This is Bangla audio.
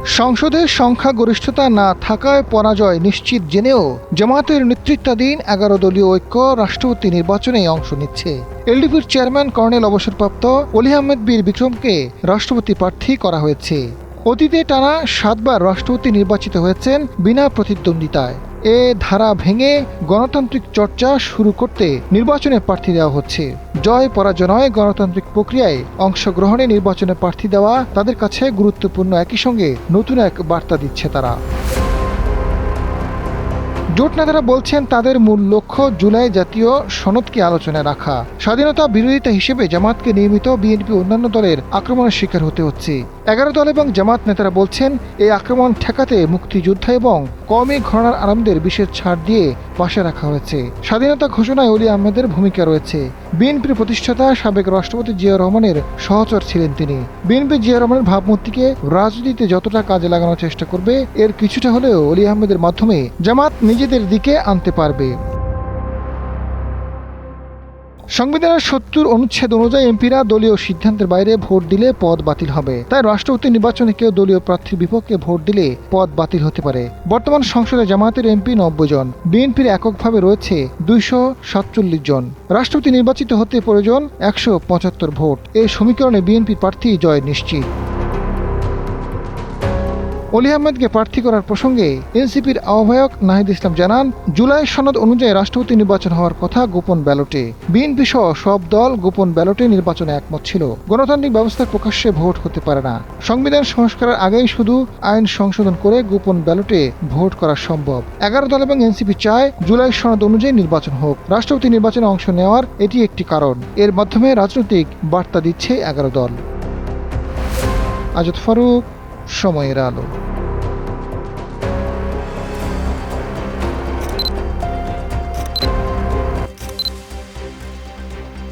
সংসদে সংখ্যাগরিষ্ঠতা না থাকায় পরাজয় নিশ্চিত জেনেও জামায়াতের নেতৃত্বাধীন ১১ দলীয় ঐক্য রাষ্ট্রপতি নির্বাচনে অংশ নিচ্ছে। এলডিপির চেয়ারম্যান কর্নেল অবসরপ্রাপ্ত অলি আহমেদ বীর বিক্রমকে রাষ্ট্রপতি প্রার্থী করা হয়েছে। অতীতে টানা ৭ বার রাষ্ট্রপতি নির্বাচিত হয়েছেন বিনা প্রতিদ্বন্দ্বিতায়। এ ধারা ভেঙে গণতান্ত্রিক চর্চা শুরু করতে নির্বাচনে প্রার্থী দেওয়া হচ্ছে। জয় পরাজয় গণতান্ত্রিক প্রক্রিয়ায় অংশগ্রহণে নির্বাচনে প্রার্থী দেওয়া তাদের কাছে গুরুত্বপূর্ণ, একই সঙ্গে নতুন এক বার্তা দিচ্ছে তারা। জোট নেতারা বলছেন তাদের মূল লক্ষ্য জুলাই জাতীয় সনদকে আলোচনায় রাখা। স্বাধীনতা বিরোধিতা হিসেবে জামাতকে নিয়মিত বিএনপি অন্যান্য দলের আক্রমণের শিকার হতে হচ্ছে। ১১ দল এবং জামাত নেতারা বলছেন এই আক্রমণ ঠেকাতে মুক্তিযোদ্ধা এবং কওমি ঘরানার আলমদের বিশেষ ছাড় দিয়ে পাশে রাখা হয়েছে। স্বাধীনতা ঘোষণায় অলি আহমেদের ভূমিকা রয়েছে। বিএনপির প্রতিষ্ঠাতা সাবেক রাষ্ট্রপতি জিয়াউর রহমানের সহচর ছিলেন তিনি। বিএনপি জিয়াউর রহমানের ভাবমূর্তিকে রাজনীতিতে যতটা কাজে লাগানোর চেষ্টা করবে, এর কিছুটা হলেও অলি আহমেদের মাধ্যমে জামাত নিজেদের দিকে আনতে পারবে। সংবিধানের ৭০ অনুচ্ছেদ অনুযায়ী এমপিরা দলীয় সিদ্ধান্তের বাইরে ভোট দিলে পদ বাতিল হবে। তাই রাষ্ট্রপতি নির্বাচনে কেউ দলীয় প্রার্থীর বিপক্ষে ভোট দিলে পদ বাতিল হতে পারে। বর্তমান সংসদে জামায়াতের এমপি ৯০ জন, বিএনপির এককভাবে রয়েছে ২৪৭ জন। রাষ্ট্রপতি নির্বাচিত হতে প্রয়োজন ১৭৫ ভোট। এই সমীকরণে বিএনপির প্রার্থী জয় নিশ্চিত। অলি আহমেদকে প্রার্থী করার প্রসঙ্গে এনসিপির আহ্বায়ক নাহিদ ইসলাম জানান, জুলাই সনদ অনুযায়ী রাষ্ট্রপতি নির্বাচন হওয়ার কথা গোপন ব্যালটে। বিএনপি সহ সব দল গোপন ব্যালটে নির্বাচনে একমত ছিল। গণতান্ত্রিক ব্যবস্থার প্রকাশ্যে ভোট হতে পারে না। সংবিধান সংস্কারের আগেই শুধু আইন সংশোধন করে গোপন ব্যালটে ভোট করা সম্ভব। ১১ দল এবং এনসিপি চায় জুলাই সনদ অনুযায়ী নির্বাচন হোক। রাষ্ট্রপতি নির্বাচনে অংশ নেওয়ার এটি একটি কারণ। এর মাধ্যমে রাজনৈতিক বার্তা দিচ্ছে ১১ দল। আজাদ ফারুক, সময়ের আলো।